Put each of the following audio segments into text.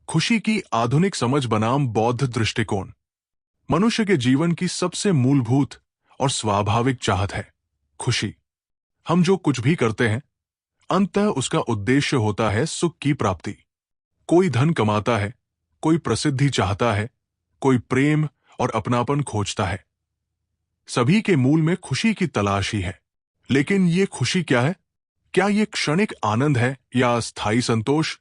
खुशी की आधुनिक समझ बनाम बौद्ध दृष्टिकोण। मनुष्य के जीवन की सबसे मूलभूत और स्वाभाविक चाहत है खुशी। हम जो कुछ भी करते हैं, अंततः उसका उद्देश्य होता है सुख की प्राप्ति। कोई धन कमाता है, कोई प्रसिद्धि चाहता है, कोई प्रेम और अपनापन खोजता है। सभी के मूल में खुशी की तलाश ही है। लेकिन ये खुशी क्या है? क्या ये क्षणिक आनंद है या स्थायी संतोष?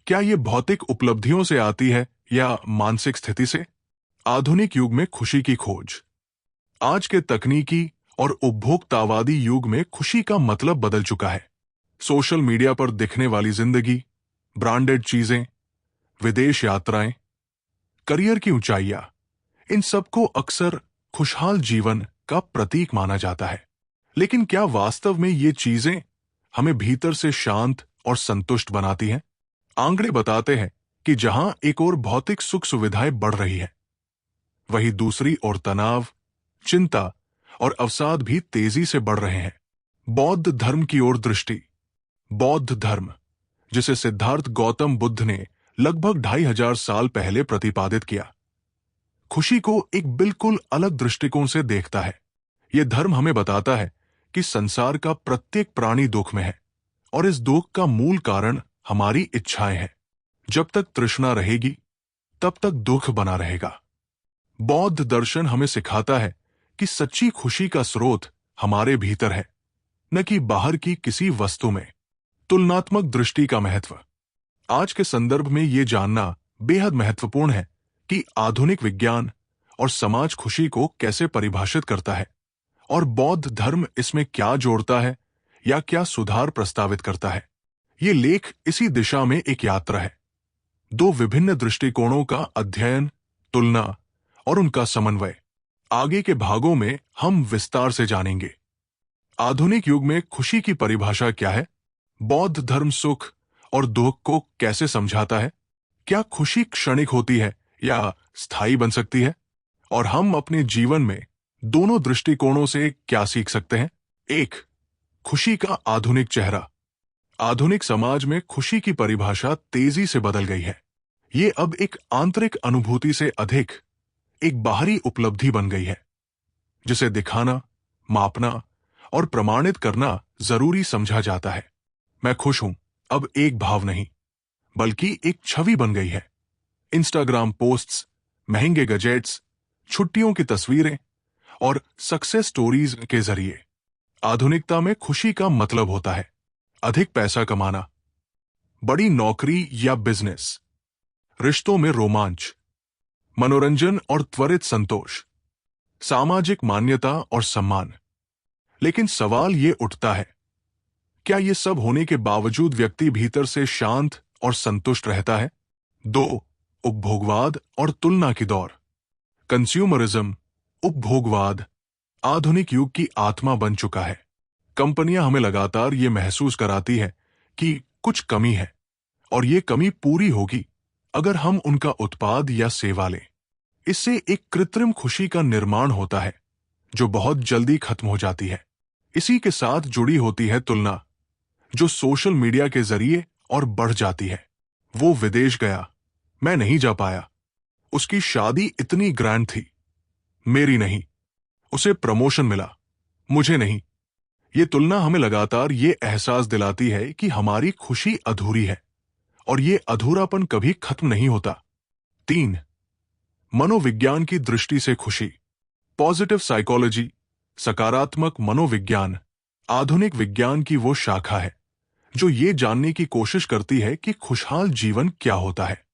क्या ये भौतिक उपलब्धियों से आती है या मानसिक स्थिति से? आधुनिक युग में खुशी की खोज। आज के तकनीकी और उपभोक्तावादी युग में खुशी का मतलब बदल चुका है। सोशल मीडिया पर दिखने वाली जिंदगी, ब्रांडेड चीजें, विदेश यात्राएं, करियर की ऊंचाइयां, इन सबको अक्सर खुशहाल जीवन का प्रतीक माना जाता है। लेकिन क्या वास्तव में ये चीजें हमें भीतर से शांत और संतुष्ट बनाती हैं? आंकड़े बताते हैं कि जहां एक ओर भौतिक सुख सुविधाएं बढ़ रही है, वहीं दूसरी ओर तनाव, चिंता और अवसाद भी तेजी से बढ़ रहे हैं। बौद्ध धर्म की ओर दृष्टि। बौद्ध धर्म, जिसे सिद्धार्थ गौतम बुद्ध ने लगभग 2500 साल पहले प्रतिपादित किया, खुशी को एक बिल्कुल अलग दृष्टिकोण से देखता है। यह धर्म हमें बताता है कि संसार का प्रत्येक प्राणी दुख में है और इस दुख का मूल कारण हमारी इच्छाएं हैं। जब तक तृष्णा रहेगी, तब तक दुख बना रहेगा। बौद्ध दर्शन हमें सिखाता है कि सच्ची खुशी का स्रोत हमारे भीतर है, न कि बाहर की किसी वस्तु में। तुलनात्मक दृष्टि का महत्व। आज के संदर्भ में यह जानना बेहद महत्वपूर्ण है कि आधुनिक विज्ञान और समाज खुशी को कैसे परिभाषित करता है और बौद्ध धर्म इसमें क्या जोड़ता है या क्या सुधार प्रस्तावित करता है। ये लेख इसी दिशा में एक यात्रा है। दो विभिन्न दृष्टिकोणों का अध्ययन, तुलना और उनका समन्वय। आगे के भागों में हम विस्तार से जानेंगे। आधुनिक युग में खुशी की परिभाषा क्या है? बौद्ध धर्म सुख और दुख को कैसे समझाता है? क्या खुशी क्षणिक होती है या स्थायी बन सकती है? और हम अपने जीवन में दोनों दृष्टिकोणों से क्या सीख सकते हैं? 1. खुशी का आधुनिक चेहरा। आधुनिक समाज में खुशी की परिभाषा तेजी से बदल गई है। ये अब एक आंतरिक अनुभूति से अधिक एक बाहरी उपलब्धि बन गई है, जिसे दिखाना, मापना और प्रमाणित करना जरूरी समझा जाता है। मैं खुश हूं अब एक भाव नहीं, बल्कि एक छवि बन गई है। इंस्टाग्राम पोस्ट्स, महंगे गैजेट्स, छुट्टियों की तस्वीरें और सक्सेस स्टोरीज के जरिए आधुनिकता में खुशी का मतलब होता है अधिक पैसा कमाना, बड़ी नौकरी या बिजनेस, रिश्तों में रोमांच, मनोरंजन और त्वरित संतोष, सामाजिक मान्यता और सम्मान। लेकिन सवाल ये उठता है, क्या ये सब होने के बावजूद व्यक्ति भीतर से शांत और संतुष्ट रहता है? 2. उपभोगवाद और तुलना की दौड़। कंज्यूमरिज्म, उपभोगवाद, आधुनिक युग की आत्मा बन चुका है। कंपनियां हमें लगातार ये महसूस कराती है कि कुछ कमी है और ये कमी पूरी होगी अगर हम उनका उत्पाद या सेवा लें। इससे एक कृत्रिम खुशी का निर्माण होता है जो बहुत जल्दी खत्म हो जाती है। इसी के साथ जुड़ी होती है तुलना, जो सोशल मीडिया के जरिए और बढ़ जाती है। वो विदेश गया, मैं नहीं जा पाया। उसकी शादी इतनी ग्रैंड थी, मेरी नहीं। उसे प्रमोशन मिला, मुझे नहीं। ये तुलना हमें लगातार ये एहसास दिलाती है कि हमारी खुशी अधूरी है और ये अधूरापन कभी खत्म नहीं होता। 3. मनोविज्ञान की दृष्टि से खुशी। पॉजिटिव साइकोलॉजी, सकारात्मक मनोविज्ञान, आधुनिक विज्ञान की वो शाखा है जो ये जानने की कोशिश करती है कि खुशहाल जीवन क्या होता है।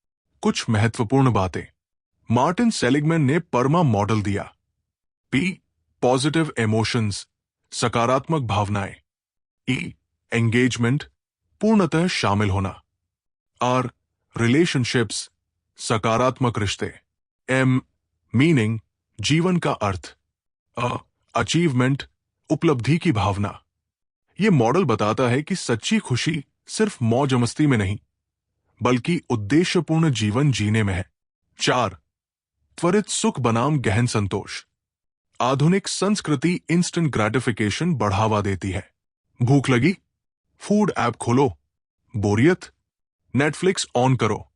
कुछ महत्वपूर्ण बातें। मार्टिन सेलिगमैन ने परमा मॉडल दिया। P. पॉजिटिव इमोशंस, सकारात्मक भावनाएं। E. एंगेजमेंट, पूर्णतः शामिल होना। R. रिलेशनशिप्स, सकारात्मक रिश्ते। M. मीनिंग, जीवन का अर्थ। अचीवमेंट, उपलब्धि की भावना। यह मॉडल बताता है कि सच्ची खुशी सिर्फ मौज मस्ती में नहीं, बल्कि उद्देश्यपूर्ण जीवन जीने में है। 4. त्वरित सुख बनाम गहन संतोष। आधुनिक संस्कृति इंस्टेंट ग्रेटिफिकेशन बढ़ावा देती है। भूख लगी, फूड ऐप खोलो, बोरियत, नेटफ्लिक्स ऑन करो।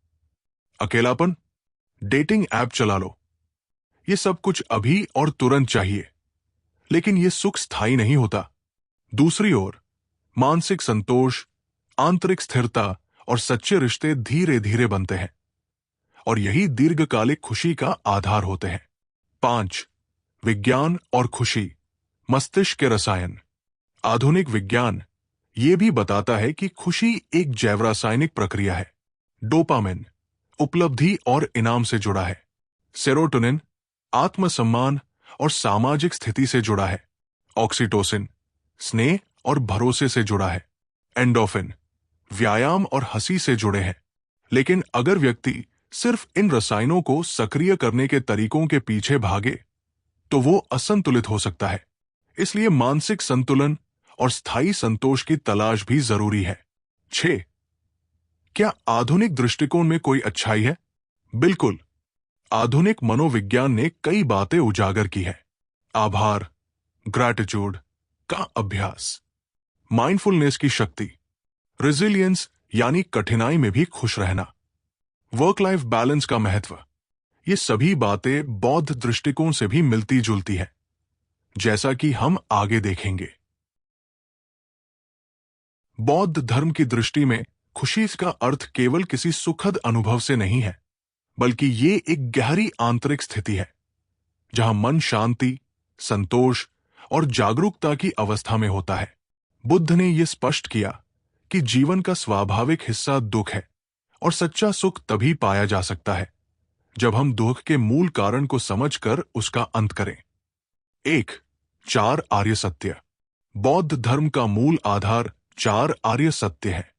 अकेलापन, डेटिंग ऐप चला लो। ये सब कुछ अभी और तुरंत चाहिए, लेकिन ये सुख स्थायी नहीं होता। दूसरी ओर मानसिक संतोष, आंतरिक स्थिरता और सच्चे रिश्ते धीरे धीरे बनते हैं, और यही दीर्घकालिक खुशी का आधार होते हैं। 5. विज्ञान और खुशी, मस्तिष्क के रसायन। आधुनिक विज्ञान ये भी बताता है कि खुशी एक जैव रासायनिक प्रक्रिया है। डोपामिन उपलब्धि और इनाम से जुड़ा है। सेरोटोनिन आत्मसम्मान और सामाजिक स्थिति से जुड़ा है। ऑक्सीटोसिन स्नेह और भरोसे से जुड़ा है। एंडोफिन व्यायाम और हंसी से जुड़े हैं। लेकिन अगर व्यक्ति सिर्फ इन रसायनों को सक्रिय करने के तरीकों के पीछे भागे, तो वो असंतुलित हो सकता है। इसलिए मानसिक संतुलन और स्थायी संतोष की तलाश भी जरूरी है। 6. क्या आधुनिक दृष्टिकोण में कोई अच्छाई है? बिल्कुल। आधुनिक मनोविज्ञान ने कई बातें उजागर की है। आभार, ग्रैटिट्यूड का अभ्यास, माइंडफुलनेस की शक्ति, रेजिलियंस यानी कठिनाई में भी खुश रहना, वर्क लाइफ बैलेंस का महत्व। ये सभी बातें बौद्ध दृष्टिकोण से भी मिलती जुलती हैं, जैसा कि हम आगे देखेंगे। बौद्ध धर्म की दृष्टि में खुशी का अर्थ केवल किसी सुखद अनुभव से नहीं है, बल्कि ये एक गहरी आंतरिक स्थिति है, जहां मन शांति, संतोष और जागरूकता की अवस्था में होता है। बुद्ध ने यह स्पष्ट किया कि जीवन का स्वाभाविक हिस्सा दुख है, और सच्चा सुख तभी पाया जा सकता है जब हम दुख के मूल कारण को समझकर उसका अंत करें। 1. 4 आर्य सत्य। बौद्ध धर्म का मूल आधार 4 आर्य सत्य है।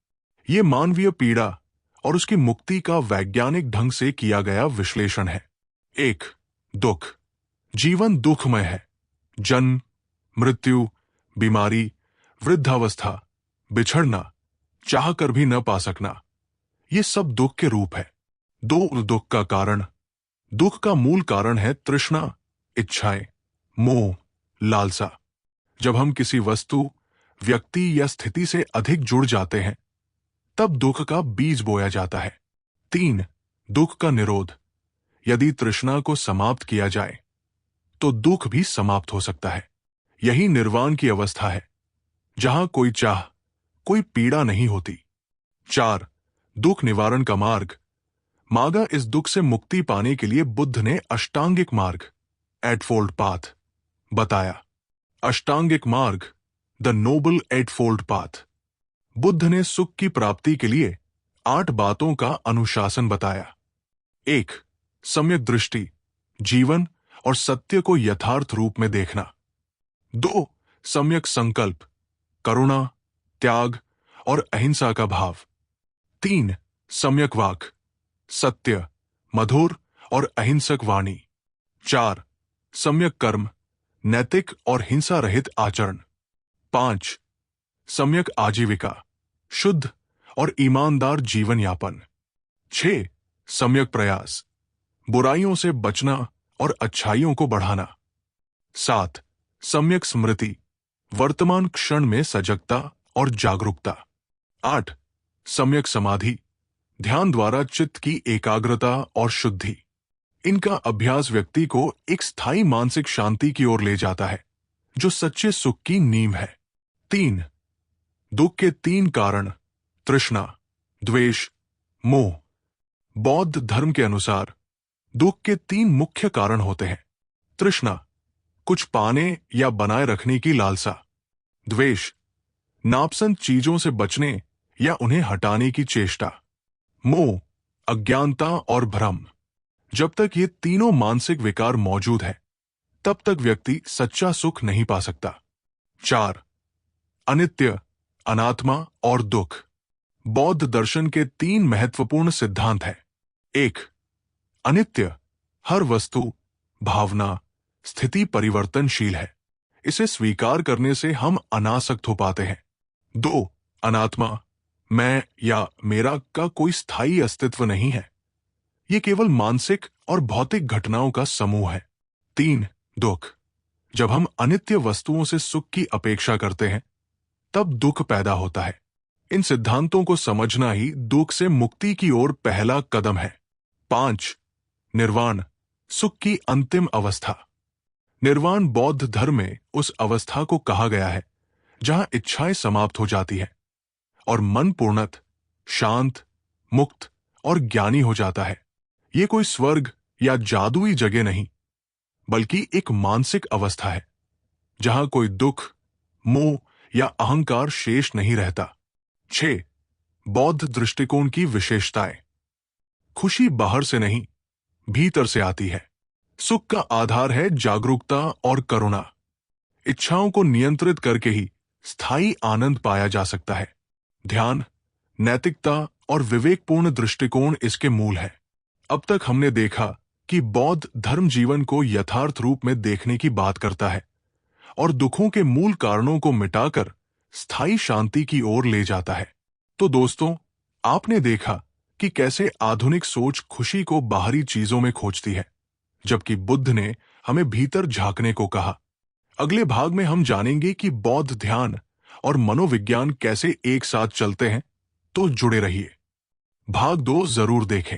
ये मानवीय पीड़ा और उसकी मुक्ति का वैज्ञानिक ढंग से किया गया विश्लेषण है। 1. दुख। जीवन दुखमय है। जन्म, मृत्यु, बीमारी, वृद्धावस्था, बिछड़ना, चाहकर भी न पा सकना, ये सब दुख के रूप है। 2. दुख का कारण। दुख का मूल कारण है तृष्णा, इच्छाएं, मोह, लालसा। जब हम किसी वस्तु, व्यक्ति या स्थिति से अधिक जुड़ जाते हैं, तब दुख का बीज बोया जाता है। 3. दुख का निरोध। यदि तृष्णा को समाप्त किया जाए, तो दुख भी समाप्त हो सकता है। यही निर्वाण की अवस्था है, जहां कोई चाह, कोई पीड़ा नहीं होती। 4. दुख निवारण का मार्ग। मागा इस दुख से मुक्ति पाने के लिए बुद्ध ने अष्टांगिक मार्ग, एटफोल्ड पाथ, बताया। अष्टांगिक मार्ग, द नोबल एटफोल्ड पाथ। बुद्ध ने सुख की प्राप्ति के लिए 8 बातों का अनुशासन बताया। 1. सम्यक दृष्टि, जीवन और सत्य को यथार्थ रूप में देखना। 2. सम्यक संकल्प, करुणा, त्याग और अहिंसा का भाव। 3. सम्यक वाक, सत्य, मधुर और अहिंसक वाणी। 4. सम्यक कर्म, नैतिक और हिंसा रहित आचरण। 5. सम्यक आजीविका, शुद्ध और ईमानदार जीवन यापन। 6. सम्यक प्रयास, बुराइयों से बचना और अच्छाइयों को बढ़ाना। 7. सम्यक स्मृति, वर्तमान क्षण में सजगता और जागरूकता। 8. सम्यक समाधि, ध्यान द्वारा चित्त की एकाग्रता और शुद्धि। इनका अभ्यास व्यक्ति को एक स्थायी मानसिक शांति की ओर ले जाता है, जो सच्चे सुख की नींव है। 3. दुख के 3 कारण, तृष्णा, द्वेष, मोह। बौद्ध धर्म के अनुसार दुख के 3 मुख्य कारण होते हैं। तृष्णा, कुछ पाने या बनाए रखने की लालसा। द्वेष, नापसंद चीजों से बचने या उन्हें हटाने की चेष्टा। मोह, अज्ञानता और भ्रम। जब तक ये तीनों मानसिक विकार मौजूद है, तब तक व्यक्ति सच्चा सुख नहीं पा सकता। 4. अनित्य, अनात्मा और दुख। बौद्ध दर्शन के 3 महत्वपूर्ण सिद्धांत हैं। 1. अनित्य, हर वस्तु, भावना, स्थिति परिवर्तनशील है। इसे स्वीकार करने से हम अनासक्त हो पाते हैं। 2. अनात्मा, मैं या मेरा का कोई स्थायी अस्तित्व नहीं है। ये केवल मानसिक और भौतिक घटनाओं का समूह है। 3. दुख, जब हम अनित्य वस्तुओं से सुख की अपेक्षा करते हैं, तब दुख पैदा होता है। इन सिद्धांतों को समझना ही दुख से मुक्ति की ओर पहला कदम है। 5. निर्वाण, सुख की अंतिम अवस्था। निर्वाण बौद्ध धर्म में उस अवस्था को कहा गया है जहां इच्छाएं समाप्त हो जाती हैं और मन पूर्णत, शांत, मुक्त और ज्ञानी हो जाता है। ये कोई स्वर्ग या जादुई जगह नहीं, बल्कि एक मानसिक अवस्था है जहां कोई दुख, मोह या अहंकार शेष नहीं रहता। 6. बौद्ध दृष्टिकोण की विशेषताएं। खुशी बाहर से नहीं, भीतर से आती है। सुख का आधार है जागरूकता और करुणा। इच्छाओं को नियंत्रित करके ही स्थायी आनंद पाया जा सकता है। ध्यान, नैतिकता और विवेकपूर्ण दृष्टिकोण इसके मूल है। अब तक हमने देखा कि बौद्ध धर्म जीवन को यथार्थ रूप में देखने की बात करता है और दुखों के मूल कारणों को मिटाकर स्थायी शांति की ओर ले जाता है। तो दोस्तों, आपने देखा कि कैसे आधुनिक सोच खुशी को बाहरी चीजों में खोजती है, जबकि बुद्ध ने हमें भीतर झांकने को कहा। अगले भाग में हम जानेंगे कि बौद्ध ध्यान और मनोविज्ञान कैसे एक साथ चलते हैं। तो जुड़े रहिए। भाग 2 जरूर देखें।